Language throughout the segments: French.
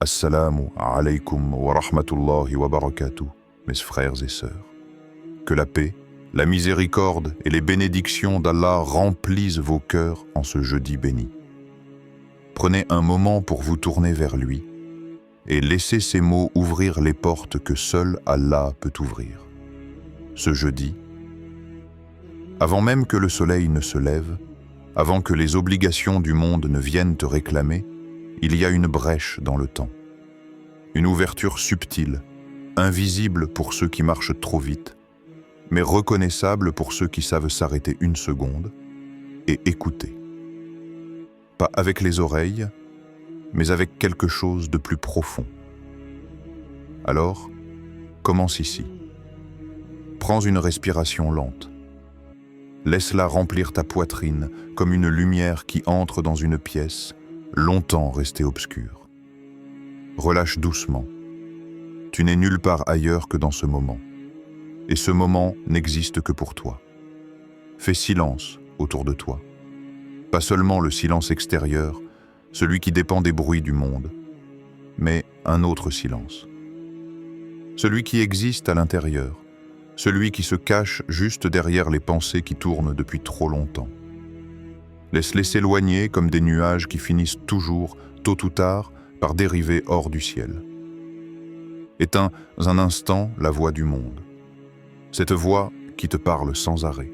Assalamu alaykum wa rahmatullahi wa barakatuh, mes frères et sœurs. Que la paix, la miséricorde et les bénédictions d'Allah remplissent vos cœurs en ce jeudi béni. Prenez un moment pour vous tourner vers lui et laissez ces mots ouvrir les portes que seul Allah peut ouvrir. Ce jeudi, avant même que le soleil ne se lève, avant que les obligations du monde ne viennent te réclamer, il y a une brèche dans le temps. Une ouverture subtile, invisible pour ceux qui marchent trop vite, mais reconnaissable pour ceux qui savent s'arrêter une seconde et écouter. Pas avec les oreilles, mais avec quelque chose de plus profond. Alors, commence ici. Prends une respiration lente. Laisse-la remplir ta poitrine comme une lumière qui entre dans une pièce longtemps restée obscure. Relâche doucement. Tu n'es nulle part ailleurs que dans ce moment. Et ce moment n'existe que pour toi. Fais silence autour de toi. Pas seulement le silence extérieur, celui qui dépend des bruits du monde, mais un autre silence. Celui qui existe à l'intérieur, celui qui se cache juste derrière les pensées qui tournent depuis trop longtemps. Laisse-les s'éloigner comme des nuages qui finissent toujours, tôt ou tard, par dériver hors du ciel. Éteins un instant la voix du monde. Cette voix qui te parle sans arrêt,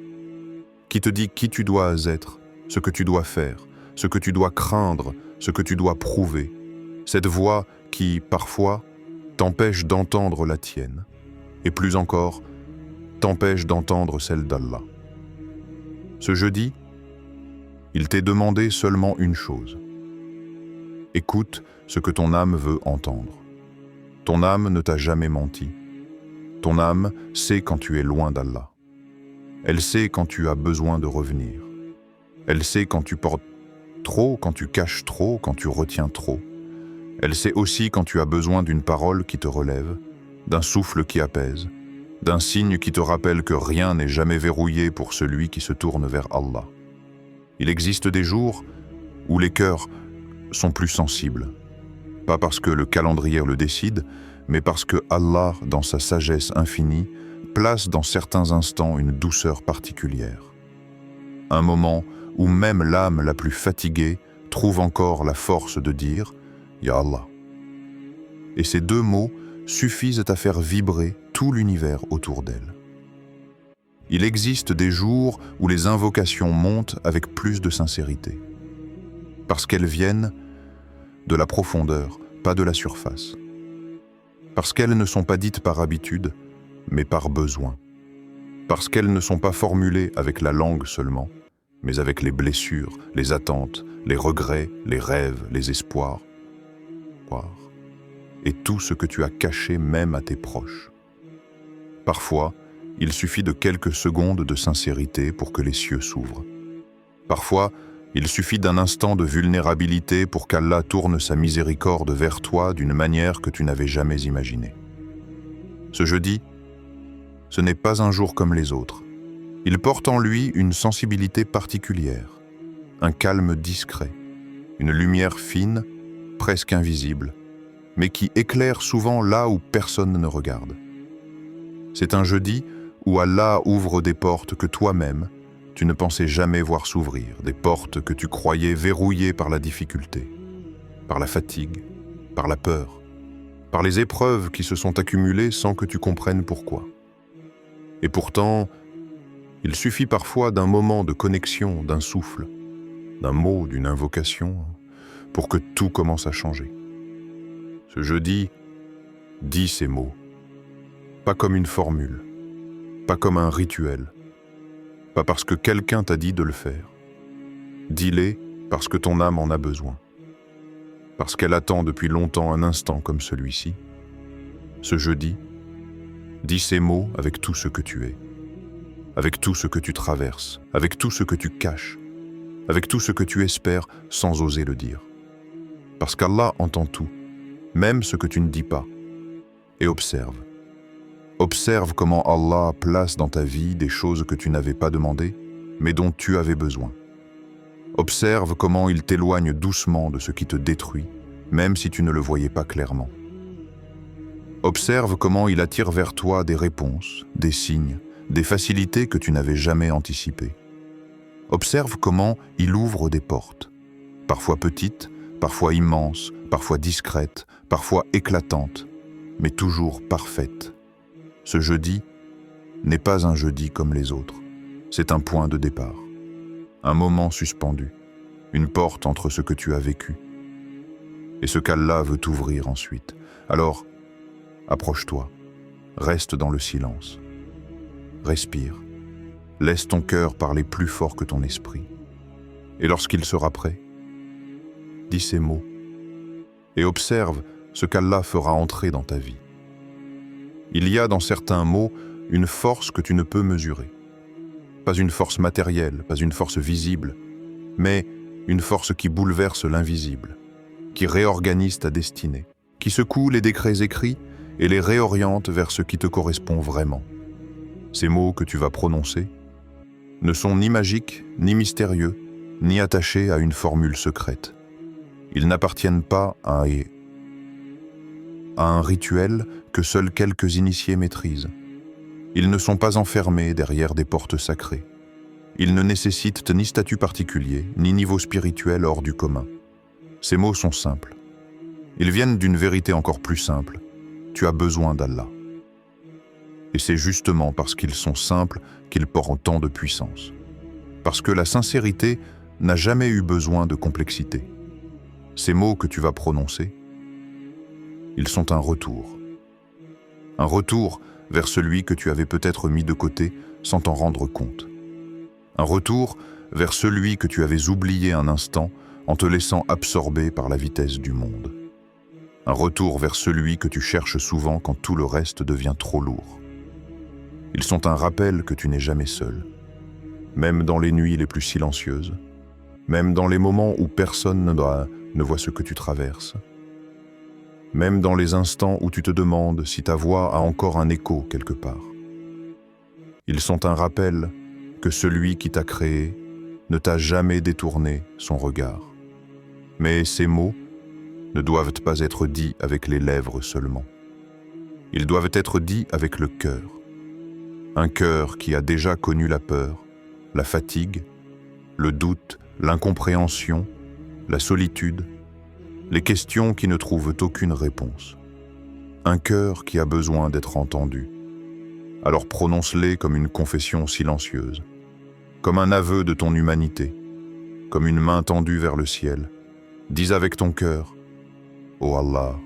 qui te dit qui tu dois être, ce que tu dois faire, ce que tu dois craindre, ce que tu dois prouver. Cette voix qui, parfois, t'empêche d'entendre la tienne, et plus encore, t'empêche d'entendre celle d'Allah. Ce jeudi, il t'est demandé seulement une chose. Écoute ce que ton âme veut entendre. Ton âme ne t'a jamais menti. Ton âme sait quand tu es loin d'Allah. Elle sait quand tu as besoin de revenir. Elle sait quand tu portes trop, quand tu caches trop, quand tu retiens trop. Elle sait aussi quand tu as besoin d'une parole qui te relève, d'un souffle qui apaise, d'un signe qui te rappelle que rien n'est jamais verrouillé pour celui qui se tourne vers Allah. Il existe des jours où les cœurs sont plus sensibles, pas parce que le calendrier le décide, mais parce que Allah, dans sa sagesse infinie, place dans certains instants une douceur particulière. Un moment où même l'âme la plus fatiguée trouve encore la force de dire « Ya Allah ». Et ces deux mots suffisent à faire vibrer tout l'univers autour d'elle. Il existe des jours où les invocations montent avec plus de sincérité, parce qu'elles viennent de la profondeur, pas de la surface. Parce qu'elles ne sont pas dites par habitude, mais par besoin. Parce qu'elles ne sont pas formulées avec la langue seulement, mais avec les blessures, les attentes, les regrets, les rêves, les espoirs. Et tout ce que tu as caché même à tes proches. Parfois, il suffit de quelques secondes de sincérité pour que les cieux s'ouvrent. Parfois, il suffit d'un instant de vulnérabilité pour qu'Allah tourne sa miséricorde vers toi d'une manière que tu n'avais jamais imaginée. Ce jeudi, ce n'est pas un jour comme les autres. Il porte en lui une sensibilité particulière, un calme discret, une lumière fine, presque invisible, mais qui éclaire souvent là où personne ne regarde. C'est un jeudi où Allah ouvre des portes que toi-même, tu ne pensais jamais voir s'ouvrir, des portes que tu croyais verrouillées par la difficulté, par la fatigue, par la peur, par les épreuves qui se sont accumulées sans que tu comprennes pourquoi. Et pourtant, il suffit parfois d'un moment de connexion, d'un souffle, d'un mot, d'une invocation, pour que tout commence à changer. Ce jeudi, dis ces mots, pas comme une formule, pas comme un rituel, pas parce que quelqu'un t'a dit de le faire. Dis-les parce que ton âme en a besoin, parce qu'elle attend depuis longtemps un instant comme celui-ci. Ce jeudi, dis ces mots avec tout ce que tu es, avec tout ce que tu traverses, avec tout ce que tu caches, avec tout ce que tu espères sans oser le dire. Parce qu'Allah entend tout, même ce que tu ne dis pas, et observe. Observe comment Allah place dans ta vie des choses que tu n'avais pas demandées, mais dont tu avais besoin. Observe comment il t'éloigne doucement de ce qui te détruit même si tu ne le voyais pas clairement. Observe comment il attire vers toi des réponses, des signes, des facilités que tu n'avais jamais anticipées. Observe comment il ouvre des portes, parfois petites, parfois immenses, parfois discrètes, parfois éclatantes, mais toujours parfaites. Ce jeudi n'est pas un jeudi comme les autres. C'est un point de départ, un moment suspendu, une porte entre ce que tu as vécu et ce qu'Allah veut t'ouvrir ensuite. Alors, approche-toi, reste dans le silence, respire, laisse ton cœur parler plus fort que ton esprit. Et lorsqu'il sera prêt, dis ces mots et observe ce qu'Allah fera entrer dans ta vie. Il y a dans certains mots une force que tu ne peux mesurer. Pas une force matérielle, pas une force visible, mais une force qui bouleverse l'invisible, qui réorganise ta destinée, qui secoue les décrets écrits et les réoriente vers ce qui te correspond vraiment. Ces mots que tu vas prononcer ne sont ni magiques, ni mystérieux, ni attachés à une formule secrète. Ils n'appartiennent pas à un rituel que seuls quelques initiés maîtrisent. Ils ne sont pas enfermés derrière des portes sacrées. Ils ne nécessitent ni statut particulier, ni niveau spirituel hors du commun. Ces mots sont simples. Ils viennent d'une vérité encore plus simple. Tu as besoin d'Allah. Et c'est justement parce qu'ils sont simples qu'ils portent tant de puissance. Parce que la sincérité n'a jamais eu besoin de complexité. Ces mots que tu vas prononcer, ils sont un retour. Un retour vers celui que tu avais peut-être mis de côté sans t'en rendre compte. Un retour vers celui que tu avais oublié un instant en te laissant absorber par la vitesse du monde. Un retour vers celui que tu cherches souvent quand tout le reste devient trop lourd. Ils sont un rappel que tu n'es jamais seul, même dans les nuits les plus silencieuses, même dans les moments où personne ne voit ce que tu traverses, même dans les instants où tu te demandes si ta voix a encore un écho quelque part. Ils sont un rappel que celui qui t'a créé ne t'a jamais détourné son regard. Mais ces mots ne doivent pas être dits avec les lèvres seulement. Ils doivent être dits avec le cœur. Un cœur qui a déjà connu la peur, la fatigue, le doute, l'incompréhension, la solitude, les questions qui ne trouvent aucune réponse. Un cœur qui a besoin d'être entendu. Alors prononce-les comme une confession silencieuse, comme un aveu de ton humanité, comme une main tendue vers le ciel. Dis avec ton cœur, « Ô Allah,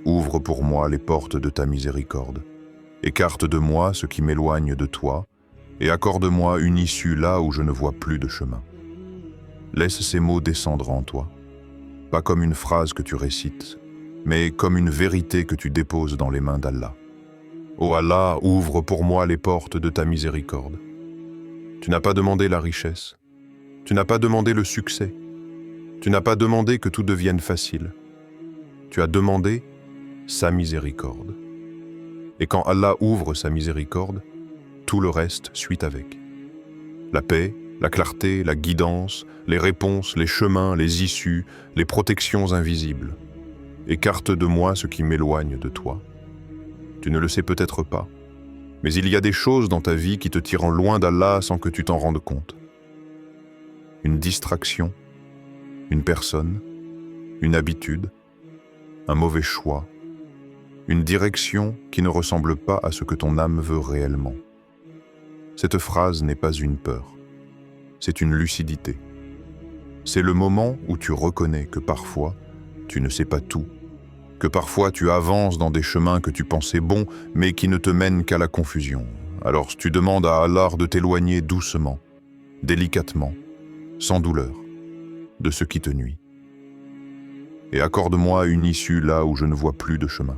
ouvre pour moi les portes de ta miséricorde. Écarte de moi ce qui m'éloigne de toi et accorde-moi une issue là où je ne vois plus de chemin. » Laisse ces mots descendre en toi, pas comme une phrase que tu récites, mais comme une vérité que tu déposes dans les mains d'Allah. Ô Allah, ouvre pour moi les portes de ta miséricorde. Tu n'as pas demandé la richesse, tu n'as pas demandé le succès, tu n'as pas demandé que tout devienne facile. Tu as demandé sa miséricorde. Et quand Allah ouvre sa miséricorde, tout le reste suit avec. La paix, la clarté, la guidance, les réponses, les chemins, les issues, les protections invisibles. Écarte de moi ce qui m'éloigne de toi. Tu ne le sais peut-être pas, mais il y a des choses dans ta vie qui te tirent loin d'Allah sans que tu t'en rendes compte. Une distraction, une personne, une habitude, un mauvais choix, une direction qui ne ressemble pas à ce que ton âme veut réellement. Cette phrase n'est pas une peur, c'est une lucidité. C'est le moment où tu reconnais que parfois, tu ne sais pas tout, que parfois tu avances dans des chemins que tu pensais bons, mais qui ne te mènent qu'à la confusion. Alors tu demandes à Allah de t'éloigner doucement, délicatement, sans douleur, de ce qui te nuit. Et accorde-moi une issue là où je ne vois plus de chemin.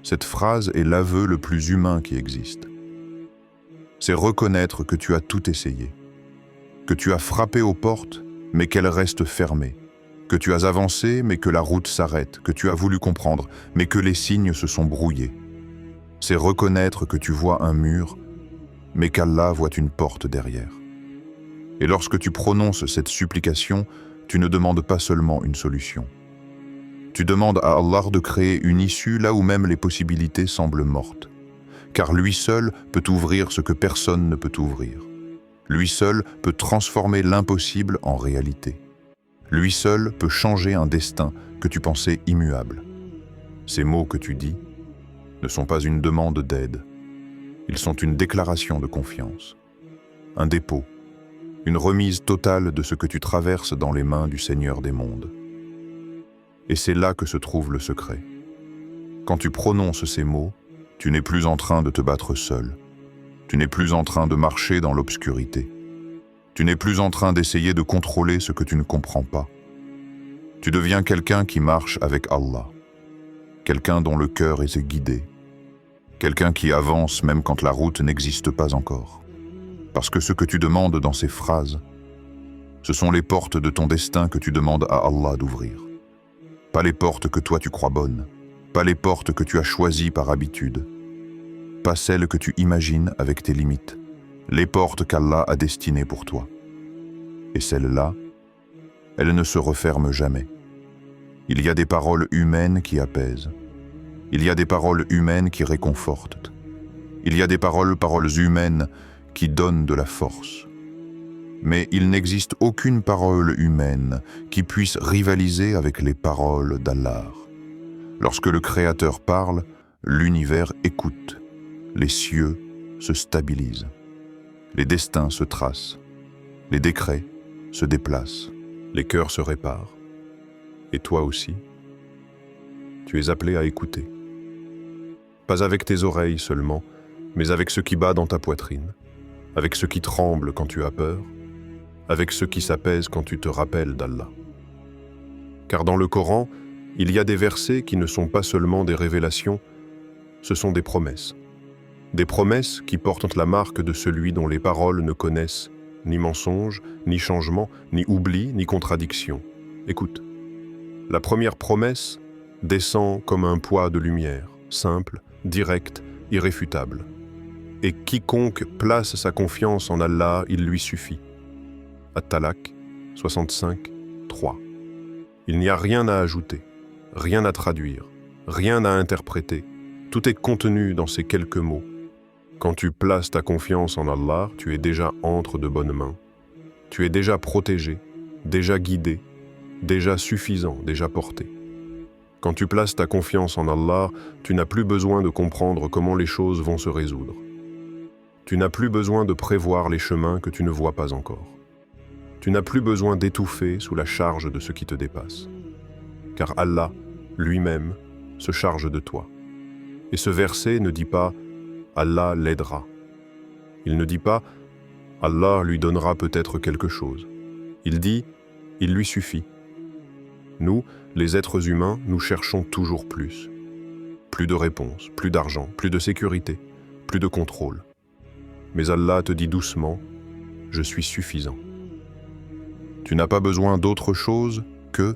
Cette phrase est l'aveu le plus humain qui existe. C'est reconnaître que tu as tout essayé, que tu as frappé aux portes, mais qu'elles restent fermées, que tu as avancé, mais que la route s'arrête, que tu as voulu comprendre, mais que les signes se sont brouillés. C'est reconnaître que tu vois un mur, mais qu'Allah voit une porte derrière. Et lorsque tu prononces cette supplication, tu ne demandes pas seulement une solution, Tu demandes à Allah de créer une issue là où même les possibilités semblent mortes. Car lui seul peut ouvrir ce que personne ne peut ouvrir. Lui seul peut transformer l'impossible en réalité. Lui seul peut changer un destin que tu pensais immuable. Ces mots que tu dis ne sont pas une demande d'aide. Ils sont une déclaration de confiance, un dépôt, une remise totale de ce que tu traverses dans les mains du Seigneur des mondes. Et c'est là que se trouve le secret. Quand tu prononces ces mots, tu n'es plus en train de te battre seul. Tu n'es plus en train de marcher dans l'obscurité. Tu n'es plus en train d'essayer de contrôler ce que tu ne comprends pas. Tu deviens quelqu'un qui marche avec Allah. Quelqu'un dont le cœur est guidé. Quelqu'un qui avance même quand la route n'existe pas encore. Parce que ce que tu demandes dans ces phrases, ce sont les portes de ton destin que tu demandes à Allah d'ouvrir. Pas les portes que toi tu crois bonnes. Pas les portes que tu as choisies par habitude. Pas celles que tu imagines avec tes limites. Les portes qu'Allah a destinées pour toi. Et celles-là, elles ne se referment jamais. Il y a des paroles humaines qui apaisent. Il y a des paroles humaines qui réconfortent. Il y a des paroles humaines qui donnent de la force. Mais il n'existe aucune parole humaine qui puisse rivaliser avec les paroles d'Allah. Lorsque le Créateur parle, l'univers écoute. Les cieux se stabilisent. Les destins se tracent. Les décrets se déplacent. Les cœurs se réparent. Et toi aussi, tu es appelé à écouter. Pas avec tes oreilles seulement, mais avec ce qui bat dans ta poitrine, avec ce qui tremble quand tu as peur, avec ce qui s'apaise quand tu te rappelles d'Allah. Car dans le Coran, il y a des versets qui ne sont pas seulement des révélations, ce sont des promesses. Des promesses qui portent la marque de celui dont les paroles ne connaissent ni mensonge, ni changement, ni oubli, ni contradiction. Écoute, la première promesse descend comme un poids de lumière, simple, direct, irréfutable. Et quiconque place sa confiance en Allah, il lui suffit. At-Talaq 65, 3. Il n'y a rien à ajouter, rien à traduire, rien à interpréter. Tout est contenu dans ces quelques mots. Quand tu places ta confiance en Allah, tu es déjà entre de bonnes mains. Tu es déjà protégé, déjà guidé, déjà suffisant, déjà porté. Quand tu places ta confiance en Allah, tu n'as plus besoin de comprendre comment les choses vont se résoudre. Tu n'as plus besoin de prévoir les chemins que tu ne vois pas encore. Tu n'as plus besoin d'étouffer sous la charge de ce qui te dépasse. Car Allah, lui-même, se charge de toi. Et ce verset ne dit pas « Allah l'aidera ». Il ne dit pas « Allah lui donnera peut-être quelque chose ». Il dit « Il lui suffit ». Nous, les êtres humains, nous cherchons toujours plus. Plus de réponses, plus d'argent, plus de sécurité, plus de contrôle. Mais Allah te dit doucement « Je suis suffisant ». Tu n'as pas besoin d'autre chose que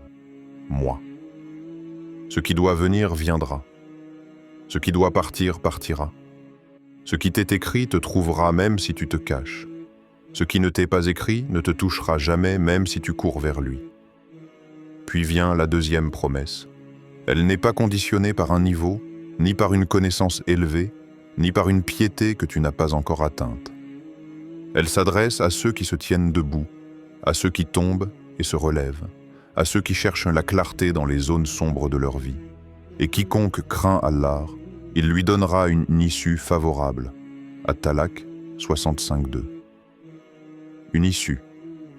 moi. Ce qui doit venir viendra. Ce qui doit partir partira. Ce qui t'est écrit te trouvera même si tu te caches. Ce qui ne t'est pas écrit ne te touchera jamais même si tu cours vers lui. Puis vient la deuxième promesse. Elle n'est pas conditionnée par un niveau, ni par une connaissance élevée, ni par une piété que tu n'as pas encore atteinte. Elle s'adresse à ceux qui se tiennent debout, à ceux qui tombent et se relèvent, à ceux qui cherchent la clarté dans les zones sombres de leur vie. Et quiconque craint Allah, il lui donnera une issue favorable. At-Talaq 65.2. Une issue,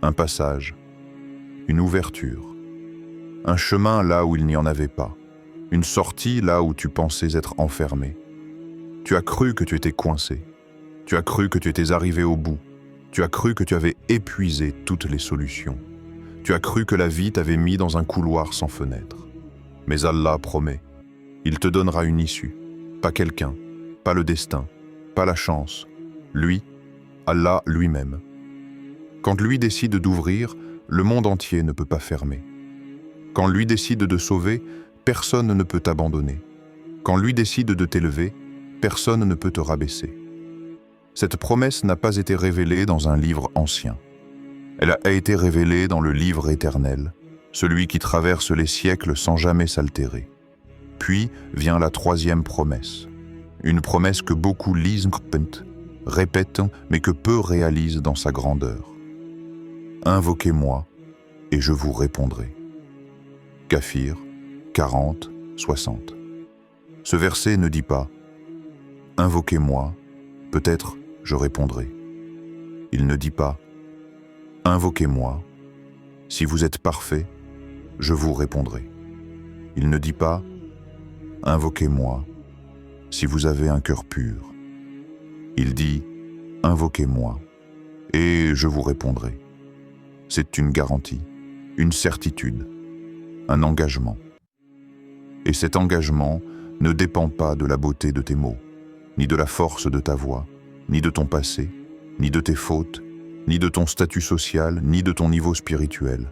un passage, une ouverture, un chemin là où il n'y en avait pas, une sortie là où tu pensais être enfermé. Tu as cru que tu étais coincé, tu as cru que tu étais arrivé au bout, tu as cru que tu avais épuisé toutes les solutions, tu as cru que la vie t'avait mis dans un couloir sans fenêtre. Mais Allah promet, il te donnera une issue, pas quelqu'un, pas le destin, pas la chance, lui, Allah lui-même. Quand lui décide d'ouvrir, le monde entier ne peut pas fermer. Quand lui décide de sauver, personne ne peut t'abandonner. Quand lui décide de t'élever, personne ne peut te rabaisser. Cette promesse n'a pas été révélée dans un livre ancien. Elle a été révélée dans le livre éternel, celui qui traverse les siècles sans jamais s'altérer. Puis vient la troisième promesse, une promesse que beaucoup lisent, répètent, mais que peu réalisent dans sa grandeur. Invoquez-moi et je vous répondrai. Kafir 40, 60. Ce verset ne dit pas « Invoquez-moi, peut-être je répondrai ». Il ne dit pas « Invoquez-moi, si vous êtes parfait, je vous répondrai ». Il ne dit pas « Invoquez-moi, si vous avez un cœur pur ». Il dit « Invoquez-moi, et je vous répondrai ». C'est une garantie, une certitude, un engagement. Et cet engagement ne dépend pas de la beauté de tes mots, ni de la force de ta voix, ni de ton passé, ni de tes fautes, ni de ton statut social, ni de ton niveau spirituel.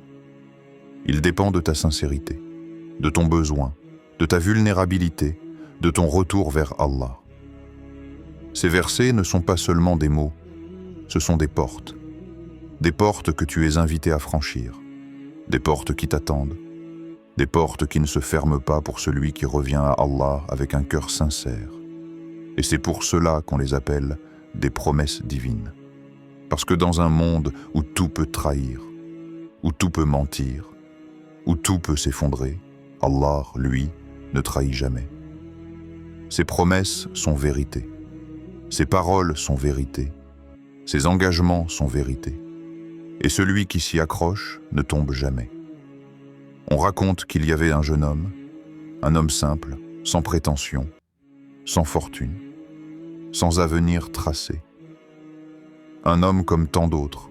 Il dépend de ta sincérité, de ton besoin, de ta vulnérabilité, de ton retour vers Allah. Ces versets ne sont pas seulement des mots, ce sont des portes que tu es invité à franchir, des portes qui t'attendent, des portes qui ne se ferment pas pour celui qui revient à Allah avec un cœur sincère. Et c'est pour cela qu'on les appelle des promesses divines. Parce que dans un monde où tout peut trahir, où tout peut mentir, où tout peut s'effondrer, Allah, lui, ne trahit jamais. Ses promesses sont vérité. Ses paroles sont vérité. Ses engagements sont vérité. Et celui qui s'y accroche ne tombe jamais. On raconte qu'il y avait un jeune homme, un homme simple, sans prétention, sans fortune, sans avenir tracé. Un homme comme tant d'autres,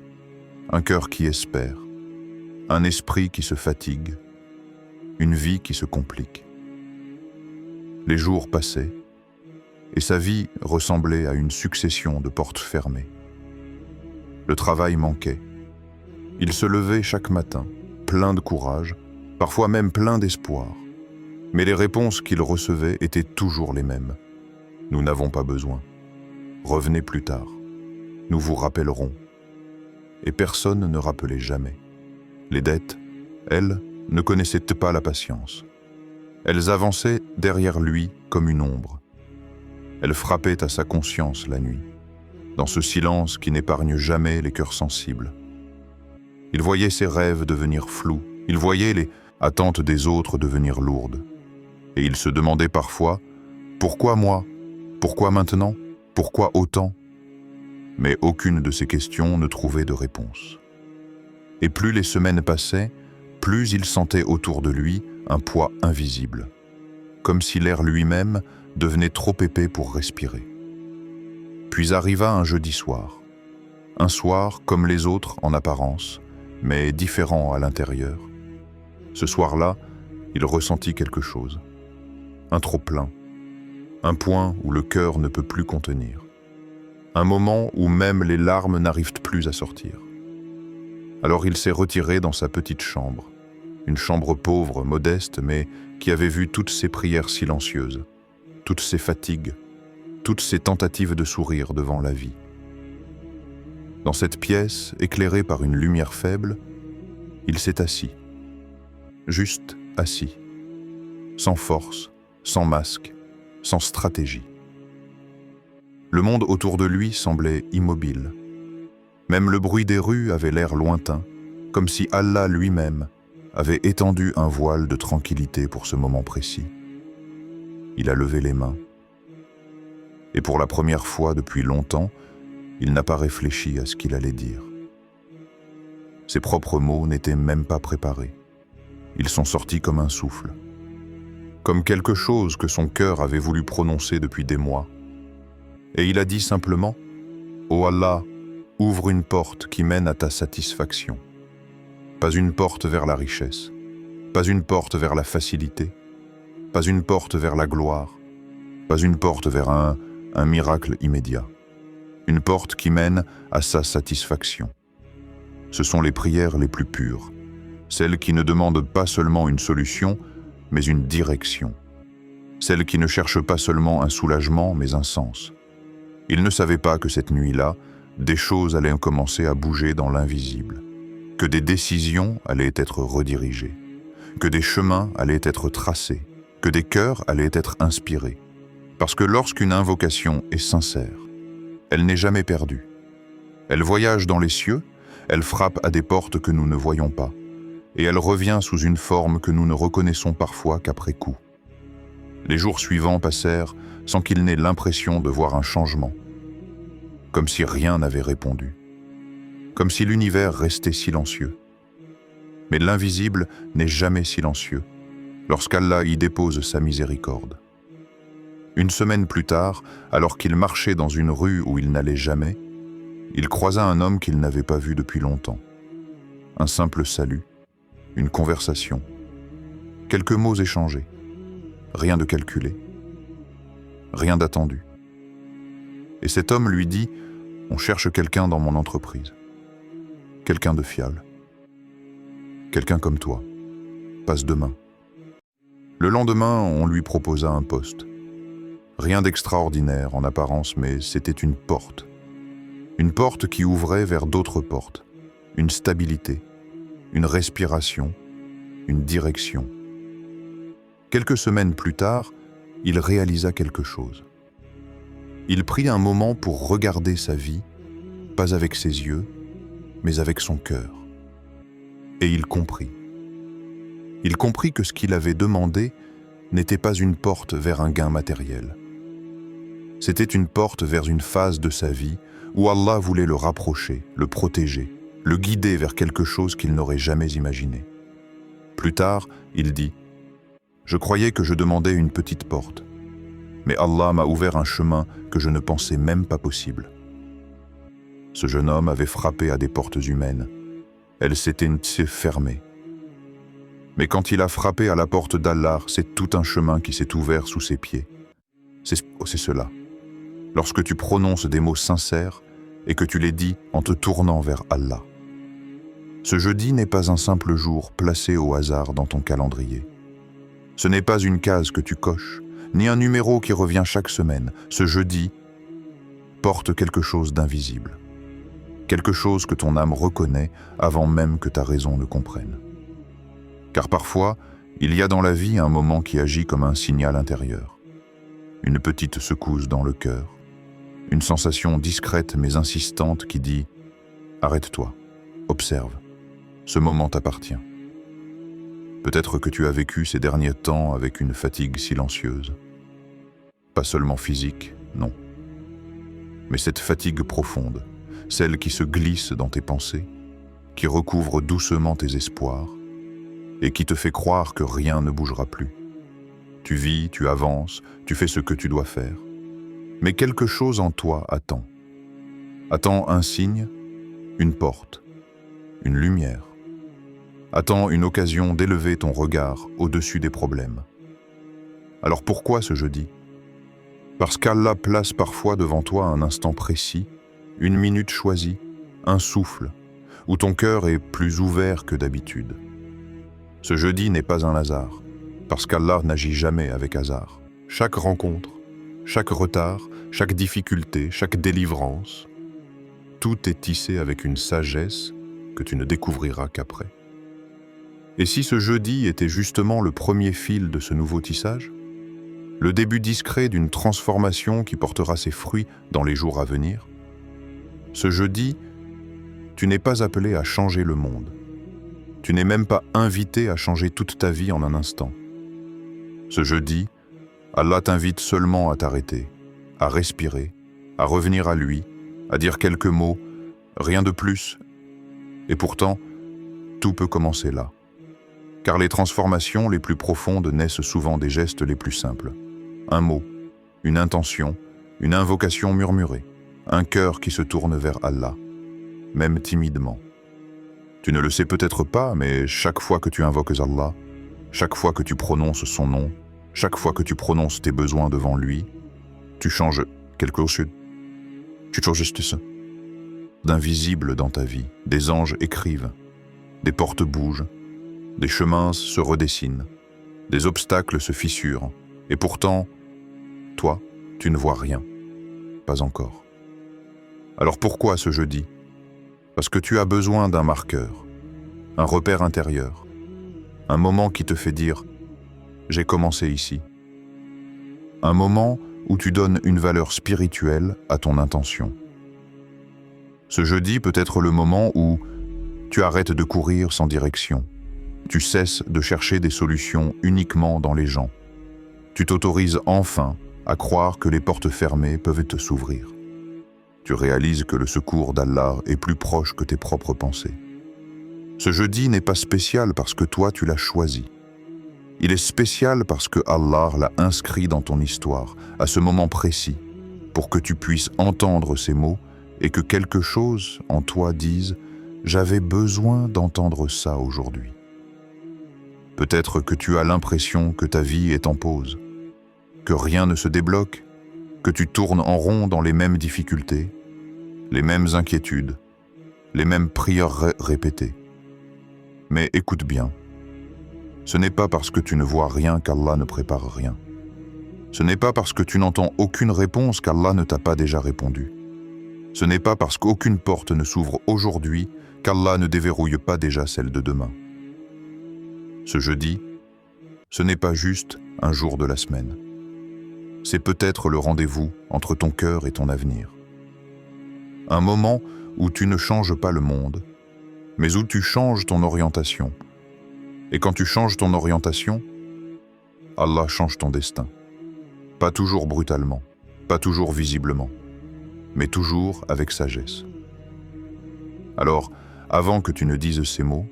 un cœur qui espère, un esprit qui se fatigue, une vie qui se complique. Les jours passaient, et sa vie ressemblait à une succession de portes fermées. Le travail manquait. Il se levait chaque matin, plein de courage, parfois même plein d'espoir. Mais les réponses qu'il recevait étaient toujours les mêmes. Nous n'avons pas besoin. Revenez plus tard. Nous vous rappellerons. Et personne ne rappelait jamais. Les dettes, elles, ne connaissaient pas la patience. Elles avançaient derrière lui comme une ombre. Elles frappaient à sa conscience la nuit, dans ce silence qui n'épargne jamais les cœurs sensibles. Il voyait ses rêves devenir flous, il voyait les attentes des autres devenir lourdes. Et il se demandait parfois « Pourquoi moi ? Pourquoi maintenant ? Pourquoi autant ?» Mais aucune de ces questions ne trouvait de réponse. Et plus les semaines passaient, plus il sentait autour de lui un poids invisible, comme si l'air lui-même devenait trop épais pour respirer. Puis arriva un jeudi soir. Un soir comme les autres en apparence, mais différent à l'intérieur. Ce soir-là, il ressentit quelque chose. Un trop-plein. Un point où le cœur ne peut plus contenir. Un moment où même les larmes n'arrivent plus à sortir. Alors il s'est retiré dans sa petite chambre. Une chambre pauvre, modeste, mais qui avait vu toutes ses prières silencieuses, toutes ses fatigues, toutes ses tentatives de sourire devant la vie. Dans cette pièce, éclairée par une lumière faible, il s'est assis. Juste assis. Sans force, sans masque, sans stratégie. Le monde autour de lui semblait immobile. Même le bruit des rues avait l'air lointain, comme si Allah lui-même avait étendu un voile de tranquillité pour ce moment précis. Il a levé les mains. Et pour la première fois depuis longtemps, il n'a pas réfléchi à ce qu'il allait dire. Ses propres mots n'étaient même pas préparés. Ils sont sortis comme un souffle. Comme quelque chose que son cœur avait voulu prononcer depuis des mois. Et il a dit simplement « Ô Allah, ouvre une porte qui mène à ta satisfaction. Pas une porte vers la richesse, pas une porte vers la facilité, pas une porte vers la gloire, pas une porte vers un miracle immédiat. Une porte qui mène à sa satisfaction. Ce sont les prières les plus pures, celles qui ne demandent pas seulement une solution, mais une direction. Celles qui ne cherchent pas seulement un soulagement, mais un sens. Il ne savait pas que cette nuit-là, des choses allaient commencer à bouger dans l'invisible, que des décisions allaient être redirigées, que des chemins allaient être tracés, que des cœurs allaient être inspirés. Parce que lorsqu'une invocation est sincère, elle n'est jamais perdue. Elle voyage dans les cieux, elle frappe à des portes que nous ne voyons pas, et elle revient sous une forme que nous ne reconnaissons parfois qu'après coup. Les jours suivants passèrent sans qu'il n'ait l'impression de voir un changement, comme si rien n'avait répondu, comme si l'univers restait silencieux. Mais l'invisible n'est jamais silencieux, lorsqu'Allah y dépose sa miséricorde. Une semaine plus tard, alors qu'il marchait dans une rue où il n'allait jamais, il croisa un homme qu'il n'avait pas vu depuis longtemps. Un simple salut, une conversation, quelques mots échangés, rien de calculé, rien d'attendu. Et cet homme lui dit « On cherche quelqu'un dans mon entreprise, quelqu'un de fiable, quelqu'un comme toi, passe demain. » Le lendemain, on lui proposa un poste. Rien d'extraordinaire en apparence, mais c'était une porte. Une porte qui ouvrait vers d'autres portes, une stabilité, une respiration, une direction. Quelques semaines plus tard, il réalisa quelque chose. Il prit un moment pour regarder sa vie, pas avec ses yeux, mais avec son cœur. Et il comprit. Il comprit que ce qu'il avait demandé n'était pas une porte vers un gain matériel. C'était une porte vers une phase de sa vie où Allah voulait le rapprocher, le protéger, le guider vers quelque chose qu'il n'aurait jamais imaginé. Plus tard, il dit « Je croyais que je demandais une petite porte, mais Allah m'a ouvert un chemin que je ne pensais même pas possible. » Ce jeune homme avait frappé à des portes humaines. Elles s'étaient fermées. Mais quand il a frappé à la porte d'Allah, c'est tout un chemin qui s'est ouvert sous ses pieds. C'est cela. Lorsque tu prononces des mots sincères et que tu les dis en te tournant vers Allah. Ce jeudi n'est pas un simple jour placé au hasard dans ton calendrier. Ce n'est pas une case que tu coches, ni un numéro qui revient chaque semaine. Ce jeudi porte quelque chose d'invisible. Quelque chose que ton âme reconnaît avant même que ta raison ne comprenne. Car parfois, il y a dans la vie un moment qui agit comme un signal intérieur. Une petite secousse dans le cœur, une sensation discrète mais insistante qui dit « Arrête-toi, observe, ce moment t'appartient ». Peut-être que tu as vécu ces derniers temps avec une fatigue silencieuse. Pas seulement physique, non. Mais cette fatigue profonde, celle qui se glisse dans tes pensées, qui recouvre doucement tes espoirs et qui te fait croire que rien ne bougera plus. Tu vis, tu avances, tu fais ce que tu dois faire. Mais quelque chose en toi attend. Attend un signe, une porte, une lumière. Attend une occasion d'élever ton regard au-dessus des problèmes. Alors pourquoi ce jeudi? Parce qu'Allah place parfois devant toi un instant précis, une minute choisie, un souffle, où ton cœur est plus ouvert que d'habitude. Ce jeudi n'est pas un hasard, parce qu'Allah n'agit jamais avec hasard. Chaque rencontre, chaque retard, chaque difficulté, chaque délivrance, tout est tissé avec une sagesse que tu ne découvriras qu'après. Et si ce jeudi était justement le premier fil de ce nouveau tissage, le début discret d'une transformation qui portera ses fruits dans les jours à venir, ce jeudi, tu n'es pas appelé à changer le monde. Tu n'es même pas invité à changer toute ta vie en un instant. Ce jeudi, Allah t'invite seulement à t'arrêter, à respirer, à revenir à lui, à dire quelques mots, rien de plus. Et pourtant, tout peut commencer là. Car les transformations les plus profondes naissent souvent des gestes les plus simples. Un mot, une intention, une invocation murmurée, un cœur qui se tourne vers Allah, même timidement. Tu ne le sais peut-être pas, mais chaque fois que tu invoques Allah, chaque fois que tu prononces son nom, chaque fois que tu prononces tes besoins devant lui, tu changes quelque chose. Tu changes ça. D'invisible dans ta vie, des anges écrivent, des portes bougent, des chemins se redessinent, des obstacles se fissurent, et pourtant, toi, tu ne vois rien. Pas encore. Alors pourquoi ce jeudi? Parce que tu as besoin d'un marqueur, un repère intérieur, un moment qui te fait dire « j'ai commencé ici ». Un moment où tu donnes une valeur spirituelle à ton intention. Ce jeudi peut être le moment où tu arrêtes de courir sans direction. Tu cesses de chercher des solutions uniquement dans les gens. Tu t'autorises enfin à croire que les portes fermées peuvent te s'ouvrir. Tu réalises que le secours d'Allah est plus proche que tes propres pensées. Ce jeudi n'est pas spécial parce que toi tu l'as choisi. Il est spécial parce que Allah l'a inscrit dans ton histoire, à ce moment précis, pour que tu puisses entendre ces mots et que quelque chose en toi dise « J'avais besoin d'entendre ça aujourd'hui ». Peut-être que tu as l'impression que ta vie est en pause, que rien ne se débloque, que tu tournes en rond dans les mêmes difficultés, les mêmes inquiétudes, les mêmes prières répétées. Mais écoute bien, ce n'est pas parce que tu ne vois rien qu'Allah ne prépare rien. Ce n'est pas parce que tu n'entends aucune réponse qu'Allah ne t'a pas déjà répondu. Ce n'est pas parce qu'aucune porte ne s'ouvre aujourd'hui qu'Allah ne déverrouille pas déjà celle de demain. Ce jeudi, ce n'est pas juste un jour de la semaine. C'est peut-être le rendez-vous entre ton cœur et ton avenir. Un moment où tu ne changes pas le monde, mais où tu changes ton orientation. Et quand tu changes ton orientation, Allah change ton destin. Pas toujours brutalement, pas toujours visiblement, mais toujours avec sagesse. Alors, avant que tu ne dises ces mots,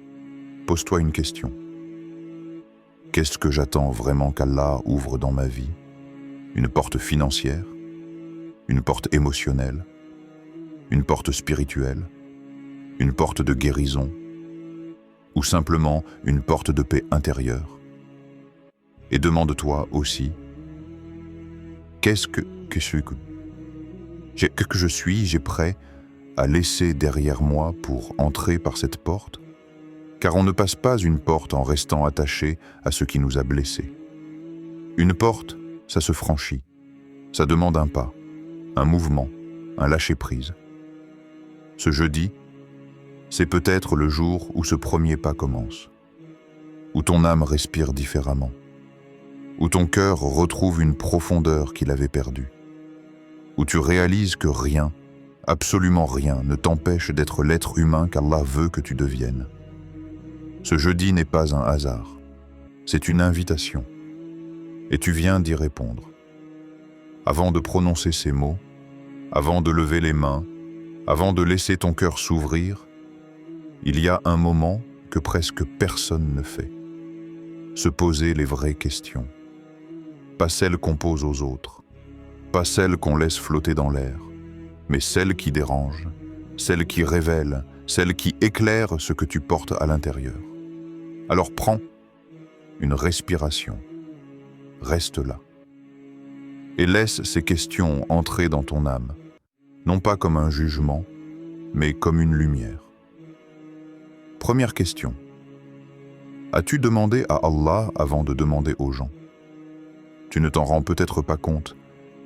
pose-toi une question. Qu'est-ce que j'attends vraiment qu'Allah ouvre dans ma vie? Une porte financière? Une porte émotionnelle? Une porte spirituelle? Une porte de guérison? Ou simplement une porte de paix intérieure? Et demande-toi aussi, qu'est-ce que je suis prêt à laisser derrière moi pour entrer par cette porte? Car on ne passe pas une porte en restant attaché à ce qui nous a blessés. Une porte, ça se franchit. Ça demande un pas, un mouvement, un lâcher-prise. Ce jeudi, c'est peut-être le jour où ce premier pas commence, où ton âme respire différemment, où ton cœur retrouve une profondeur qu'il avait perdue, où tu réalises que rien, absolument rien, ne t'empêche d'être l'être humain qu'Allah veut que tu deviennes. Ce jeudi n'est pas un hasard, c'est une invitation, et tu viens d'y répondre. Avant de prononcer ces mots, avant de lever les mains, avant de laisser ton cœur s'ouvrir, il y a un moment que presque personne ne fait. Se poser les vraies questions. Pas celles qu'on pose aux autres, pas celles qu'on laisse flotter dans l'air, mais celles qui dérangent, celles qui révèlent, celles qui éclairent ce que tu portes à l'intérieur. Alors prends une respiration, reste là, et laisse ces questions entrer dans ton âme, non pas comme un jugement, mais comme une lumière. Première question. As-tu demandé à Allah avant de demander aux gens? Tu ne t'en rends peut-être pas compte,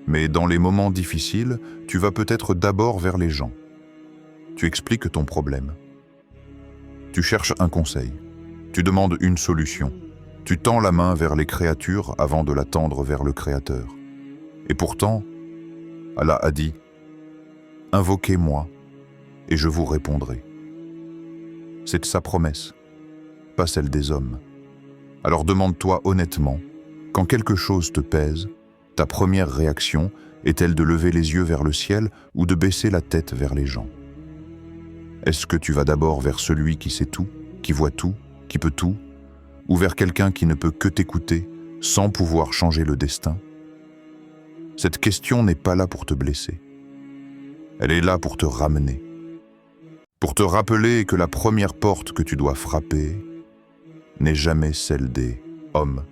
mais dans les moments difficiles, tu vas peut-être d'abord vers les gens. Tu expliques ton problème. Tu cherches un conseil. Tu demandes une solution. Tu tends la main vers les créatures avant de la tendre vers le Créateur. Et pourtant, Allah a dit « Invoquez-moi et je vous répondrai ». C'est sa promesse, pas celle des hommes. Alors demande-toi honnêtement, quand quelque chose te pèse, ta première réaction est-elle de lever les yeux vers le ciel ou de baisser la tête vers les gens? Est-ce que tu vas d'abord vers celui qui sait tout, qui voit tout, qui peut tout, ou vers quelqu'un qui ne peut que t'écouter sans pouvoir changer le destin? Cette question n'est pas là pour te blesser. Elle est là pour te ramener. Pour te rappeler que la première porte que tu dois frapper n'est jamais celle des hommes,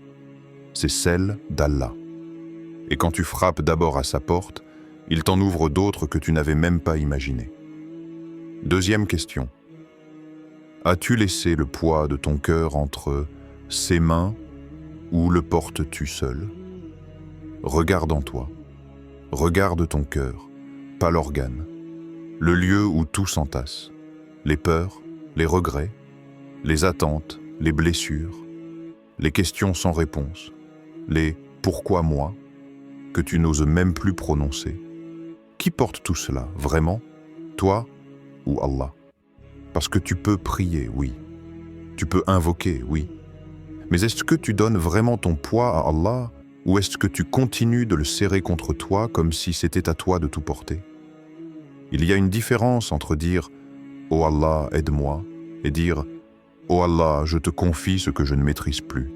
c'est celle d'Allah. Et quand tu frappes d'abord à sa porte, il t'en ouvre d'autres que tu n'avais même pas imaginées. Deuxième question. As-tu laissé le poids de ton cœur entre ses mains ou le portes-tu seul? Regarde en toi. Regarde ton cœur, pas l'organe. Le lieu où tout s'entasse. Les peurs, les regrets, les attentes, les blessures, les questions sans réponse, les « pourquoi moi ?» que tu n'oses même plus prononcer. Qui porte tout cela, vraiment? Toi ou Allah? Parce que tu peux prier, oui. Tu peux invoquer, oui. Mais est-ce que tu donnes vraiment ton poids à Allah ou est-ce que tu continues de le serrer contre toi comme si c'était à toi de tout porter? Il y a une différence entre dire « Oh Allah, aide-moi » et dire « Oh Allah, je te confie ce que je ne maîtrise plus ».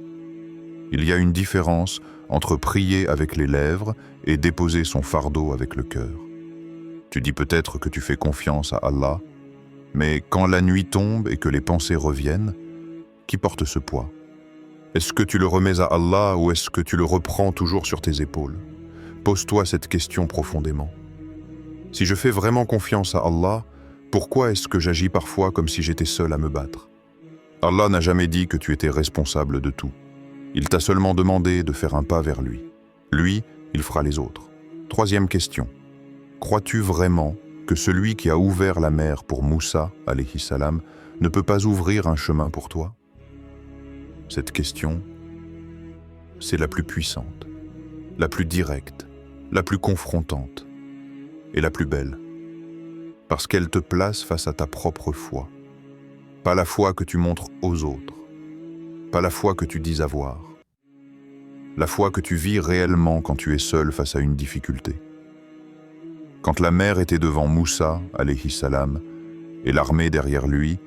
Il y a une différence entre prier avec les lèvres et déposer son fardeau avec le cœur. Tu dis peut-être que tu fais confiance à Allah, mais quand la nuit tombe et que les pensées reviennent, qui porte ce poids? Est-ce que tu le remets à Allah ou est-ce que tu le reprends toujours sur tes épaules? Pose-toi cette question profondément. Si je fais vraiment confiance à Allah, pourquoi est-ce que j'agis parfois comme si j'étais seul à me battre? Allah n'a jamais dit que tu étais responsable de tout. Il t'a seulement demandé de faire un pas vers lui. Lui, il fera les autres. Troisième question. Crois-tu vraiment que celui qui a ouvert la mer pour Moussa, alayhi salam, ne peut pas ouvrir un chemin pour toi? Cette question, c'est la plus puissante, la plus directe, la plus confrontante et la plus belle. Parce qu'elle te place face à ta propre foi. Pas la foi que tu montres aux autres, pas la foi que tu dis avoir. La foi que tu vis réellement quand tu es seul face à une difficulté. Quand la mer était devant Moussa, alayhi salam, et l'armée derrière lui,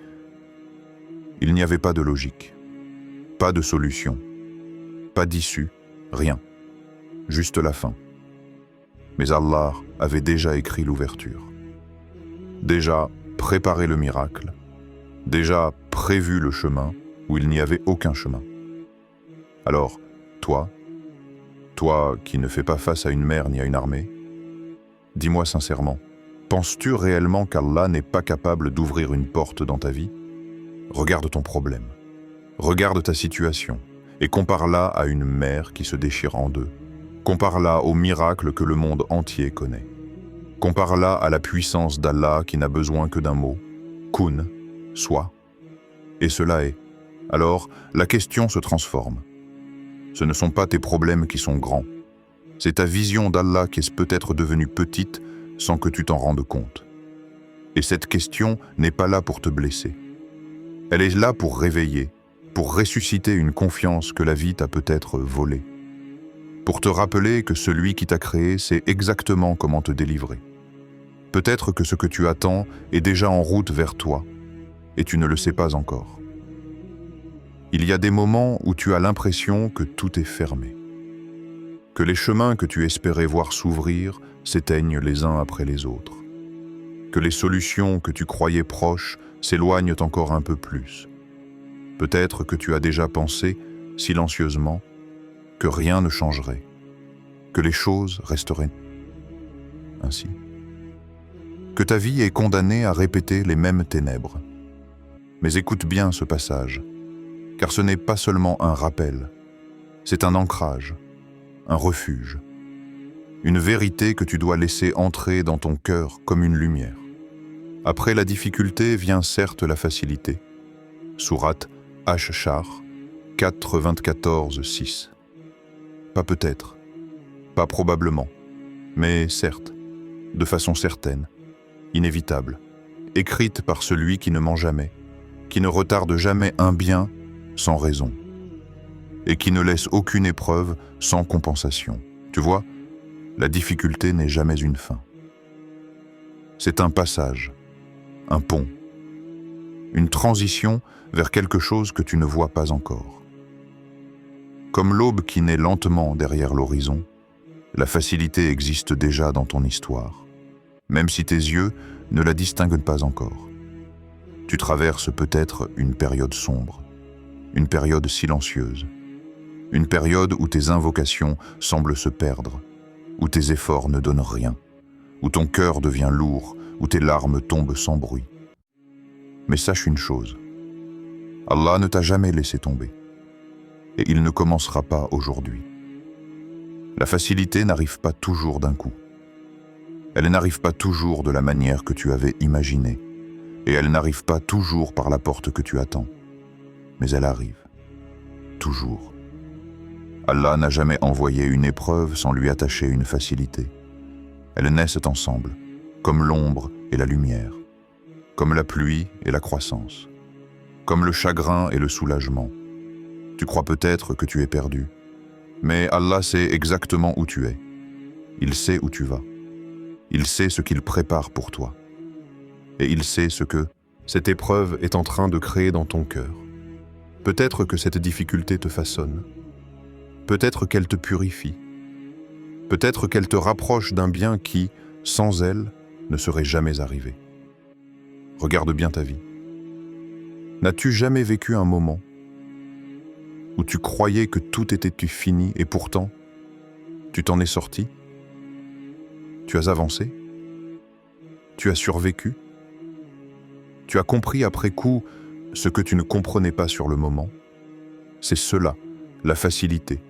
il n'y avait pas de logique, pas de solution, pas d'issue, rien, juste la fin. Mais Allah avait déjà écrit l'ouverture, déjà préparé le miracle, déjà prévu le chemin où il n'y avait aucun chemin. Alors, toi qui ne fais pas face à une mer ni à une armée, dis-moi sincèrement, penses-tu réellement qu'Allah n'est pas capable d'ouvrir une porte dans ta vie? Regarde ton problème, regarde ta situation et compare-la à une mer qui se déchire en deux. Compare-la au miracle que le monde entier connaît. Compare-la à la puissance d'Allah qui n'a besoin que d'un mot, kun, soit. Et cela est. Alors, la question se transforme. Ce ne sont pas tes problèmes qui sont grands. C'est ta vision d'Allah qui est peut-être devenue petite sans que tu t'en rendes compte. Et cette question n'est pas là pour te blesser. Elle est là pour réveiller, pour ressusciter une confiance que la vie t'a peut-être volée. Pour te rappeler que celui qui t'a créé sait exactement comment te délivrer. Peut-être que ce que tu attends est déjà en route vers toi, et tu ne le sais pas encore. Il y a des moments où tu as l'impression que tout est fermé, que les chemins que tu espérais voir s'ouvrir s'éteignent les uns après les autres, que les solutions que tu croyais proches s'éloignent encore un peu plus. Peut-être que tu as déjà pensé, silencieusement, que rien ne changerait, que les choses resteraient ainsi, que ta vie est condamnée à répéter les mêmes ténèbres. Mais écoute bien ce passage, car ce n'est pas seulement un rappel, c'est un ancrage, un refuge, une vérité que tu dois laisser entrer dans ton cœur comme une lumière. Après la difficulté vient certes la facilité. Sourate Ash-Shar 4:24-6. Pas peut-être, pas probablement, mais certes, de façon certaine, inévitable, écrite par celui qui ne ment jamais, qui ne retarde jamais un bien sans raison, et qui ne laisse aucune épreuve sans compensation. Tu vois, la difficulté n'est jamais une fin. C'est un passage, un pont, une transition vers quelque chose que tu ne vois pas encore. Comme l'aube qui naît lentement derrière l'horizon, la facilité existe déjà dans ton histoire, même si tes yeux ne la distinguent pas encore. Tu traverses peut-être une période sombre, une période silencieuse, une période où tes invocations semblent se perdre, où tes efforts ne donnent rien, où ton cœur devient lourd, où tes larmes tombent sans bruit. Mais sache une chose, Allah ne t'a jamais laissé tomber, et il ne commencera pas aujourd'hui. La facilité n'arrive pas toujours d'un coup. Elle n'arrive pas toujours de la manière que tu avais imaginée, et elle n'arrive pas toujours par la porte que tu attends. mais elle arrive. Toujours. Allah n'a jamais envoyé une épreuve sans lui attacher une facilité. Elles naissent ensemble, comme l'ombre et la lumière, comme la pluie et la croissance, comme le chagrin et le soulagement. Tu crois peut-être que tu es perdu, mais Allah sait exactement où tu es. Il sait où tu vas. Il sait ce qu'il prépare pour toi. Et il sait ce que cette épreuve est en train de créer dans ton cœur. Peut-être que cette difficulté te façonne. Peut-être qu'elle te purifie. Peut-être qu'elle te rapproche d'un bien qui, sans elle, ne serait jamais arrivé. Regarde bien ta vie. N'as-tu jamais vécu un moment où tu croyais que tout était fini et pourtant, tu t'en es sorti? Tu as avancé? Tu as survécu? Tu as compris après coup ce que tu ne comprenais pas sur le moment? C'est cela, la facilité.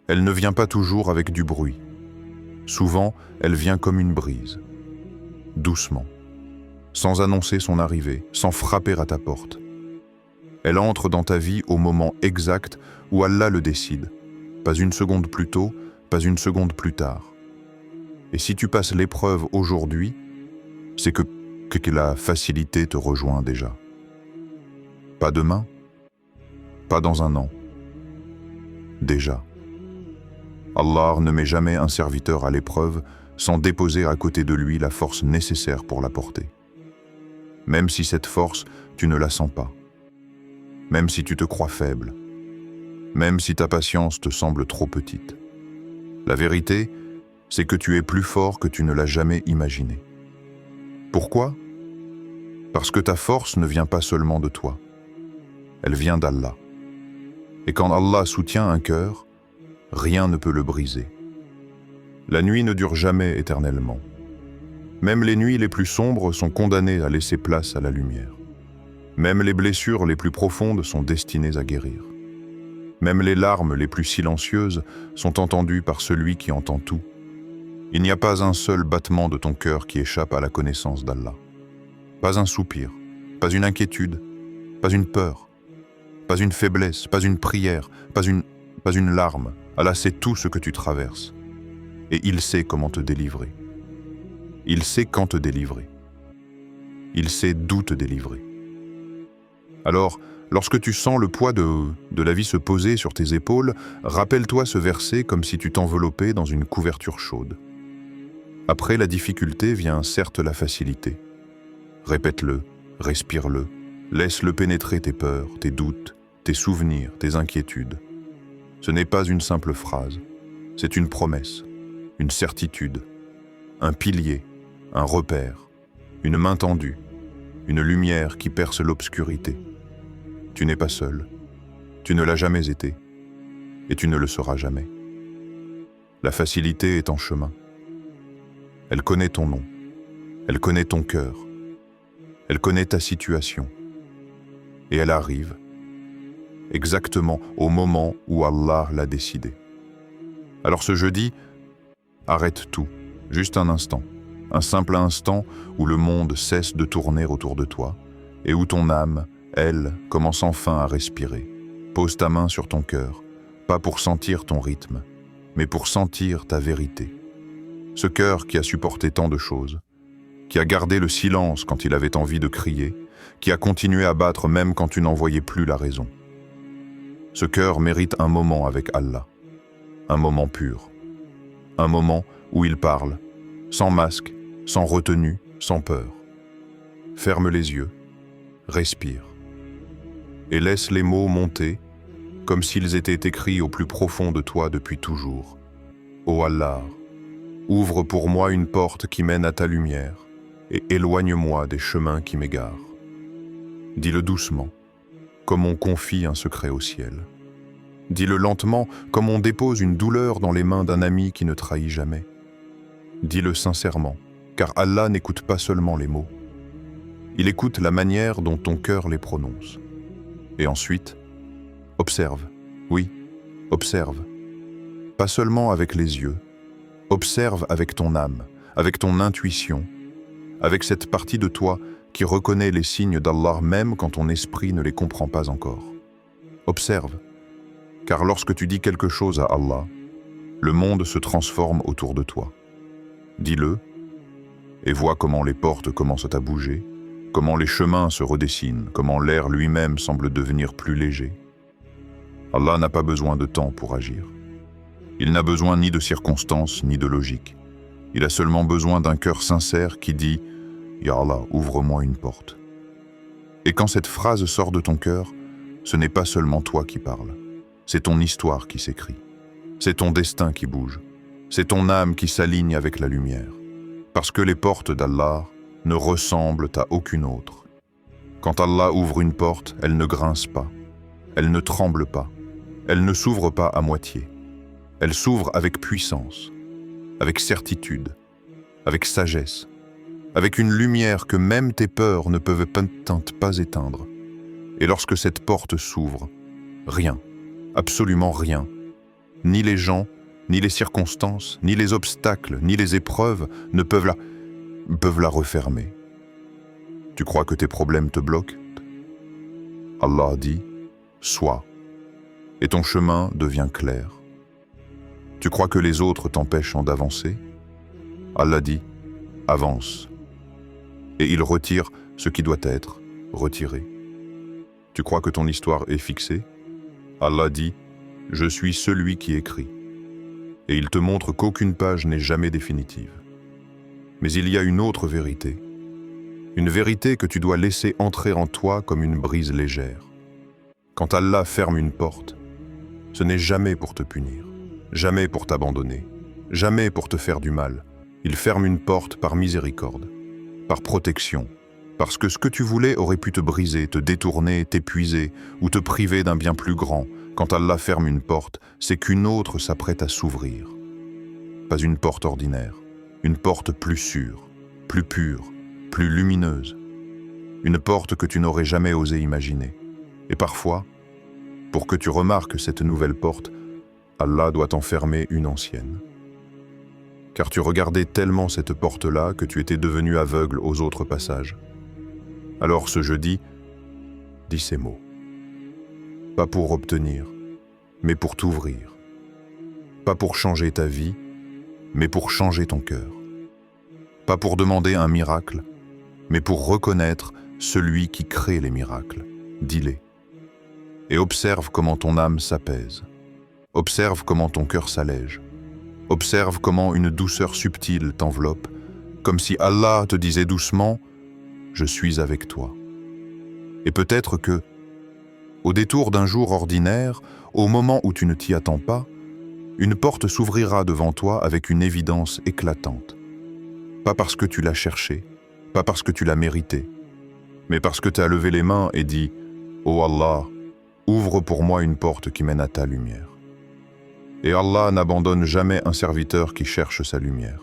Elle ne vient pas toujours avec du bruit. Souvent, elle vient comme une brise, doucement, sans annoncer son arrivée, sans frapper à ta porte. Elle entre dans ta vie au moment exact où Allah le décide, pas une seconde plus tôt, pas une seconde plus tard. Et si tu passes l'épreuve aujourd'hui, c'est que la facilité te rejoint déjà. Pas demain, pas dans un an. Déjà. Allah ne met jamais un serviteur à l'épreuve sans déposer à côté de lui la force nécessaire pour la porter. Même si cette force, tu ne la sens pas. Même si tu te crois faible. Même si ta patience te semble trop petite. La vérité, c'est que tu es plus fort que tu ne l'as jamais imaginé. Pourquoi? Parce que ta force ne vient pas seulement de toi. Elle vient d'Allah. Et quand Allah soutient un cœur, rien ne peut le briser. La nuit ne dure jamais éternellement. Même les nuits les plus sombres sont condamnées à laisser place à la lumière. Même les blessures les plus profondes sont destinées à guérir. Même les larmes les plus silencieuses sont entendues par celui qui entend tout. Il n'y a pas un seul battement de ton cœur qui échappe à la connaissance d'Allah. Pas un soupir, pas une inquiétude, pas une peur, pas une faiblesse, pas une prière, pas une larme. Allah sait tout ce que tu traverses. Et il sait comment te délivrer. Il sait quand te délivrer. Il sait d'où te délivrer. Alors, lorsque tu sens le poids de la vie se poser sur tes épaules, rappelle-toi ce verset comme si tu t'enveloppais dans une couverture chaude. Après la difficulté vient certes la facilité. Répète-le, respire-le, laisse-le pénétrer tes peurs, tes doutes, tes souvenirs, tes inquiétudes. Ce n'est pas une simple phrase, c'est une promesse, une certitude, un pilier, un repère, une main tendue, une lumière qui perce l'obscurité. Tu n'es pas seul, tu ne l'as jamais été, et tu ne le seras jamais. La facilité est en chemin. Elle connaît ton nom, elle connaît ton cœur, elle connaît ta situation, et elle arrive exactement au moment où Allah l'a décidé. Alors ce jeudi, arrête tout, juste un instant, un simple instant où le monde cesse de tourner autour de toi et où ton âme, elle, commence enfin à respirer. Pose ta main sur ton cœur, pas pour sentir ton rythme, mais pour sentir ta vérité. Ce cœur qui a supporté tant de choses, qui a gardé le silence quand il avait envie de crier, qui a continué à battre même quand tu n'en voyais plus la raison. Ce cœur mérite un moment avec Allah, un moment pur, un moment où il parle, sans masque, sans retenue, sans peur. Ferme les yeux, respire, et laisse les mots monter comme s'ils étaient écrits au plus profond de toi depuis toujours. Ô Allah, ouvre pour moi une porte qui mène à ta lumière et éloigne-moi des chemins qui m'égarent. Dis-le doucement, comme on confie un secret au ciel. Dis-le lentement, comme on dépose une douleur dans les mains d'un ami qui ne trahit jamais. Dis-le sincèrement, car Allah n'écoute pas seulement les mots. Il écoute la manière dont ton cœur les prononce. Et ensuite, observe, oui, observe. Pas seulement avec les yeux, observe avec ton âme, avec ton intuition, avec cette partie de toi qui reconnaît les signes d'Allah même quand ton esprit ne les comprend pas encore. Observe, car lorsque tu dis quelque chose à Allah, le monde se transforme autour de toi. Dis-le, et vois comment les portes commencent à bouger, comment les chemins se redessinent, comment l'air lui-même semble devenir plus léger. Allah n'a pas besoin de temps pour agir. Il n'a besoin ni de circonstances, ni de logique. Il a seulement besoin d'un cœur sincère qui dit « Ya Allah, ouvre-moi une porte ». Et quand cette phrase sort de ton cœur, ce n'est pas seulement toi qui parles. C'est ton histoire qui s'écrit. C'est ton destin qui bouge. C'est ton âme qui s'aligne avec la lumière. Parce que les portes d'Allah ne ressemblent à aucune autre. Quand Allah ouvre une porte, elle ne grince pas. Elle ne tremble pas. Elle ne s'ouvre pas à moitié. Elle s'ouvre avec puissance, avec certitude, avec sagesse, avec une lumière que même tes peurs ne peuvent pas éteindre. Et lorsque cette porte s'ouvre, rien, absolument rien, ni les gens, ni les circonstances, ni les obstacles, ni les épreuves ne peuvent la refermer. Tu crois que tes problèmes te bloquent? Allah dit « Sois » et ton chemin devient clair. Tu crois que les autres t'empêchent d'avancer? Allah dit « Avance » et il retire ce qui doit être retiré. Tu crois que ton histoire est fixée? Allah dit « Je suis celui qui écrit » et il te montre qu'aucune page n'est jamais définitive. Mais il y a une autre vérité, une vérité que tu dois laisser entrer en toi comme une brise légère. Quand Allah ferme une porte, ce n'est jamais pour te punir, jamais pour t'abandonner, jamais pour te faire du mal. Il ferme une porte par miséricorde, par protection, parce que ce que tu voulais aurait pu te briser, te détourner, t'épuiser ou te priver d'un bien plus grand. Quand Allah ferme une porte, c'est qu'une autre s'apprête à s'ouvrir. Pas une porte ordinaire, une porte plus sûre, plus pure, plus lumineuse. Une porte que tu n'aurais jamais osé imaginer. Et parfois, pour que tu remarques cette nouvelle porte, Allah doit en fermer une ancienne. Car tu regardais tellement cette porte-là que tu étais devenu aveugle aux autres passages. Alors ce jeudi, dis ces mots. Pas pour obtenir, mais pour t'ouvrir. Pas pour changer ta vie, mais pour changer ton cœur. Pas pour demander un miracle, mais pour reconnaître celui qui crée les miracles. Dis-les. Et observe comment ton âme s'apaise. Observe comment ton cœur s'allège. Observe comment une douceur subtile t'enveloppe, comme si Allah te disait doucement « Je suis avec toi ». Et peut-être que, au détour d'un jour ordinaire, au moment où tu ne t'y attends pas, une porte s'ouvrira devant toi avec une évidence éclatante. Pas parce que tu l'as cherché, pas parce que tu l'as mérité, mais parce que tu as levé les mains et dit « Oh Allah, ouvre pour moi une porte qui mène à ta lumière ». Et Allah n'abandonne jamais un serviteur qui cherche sa lumière.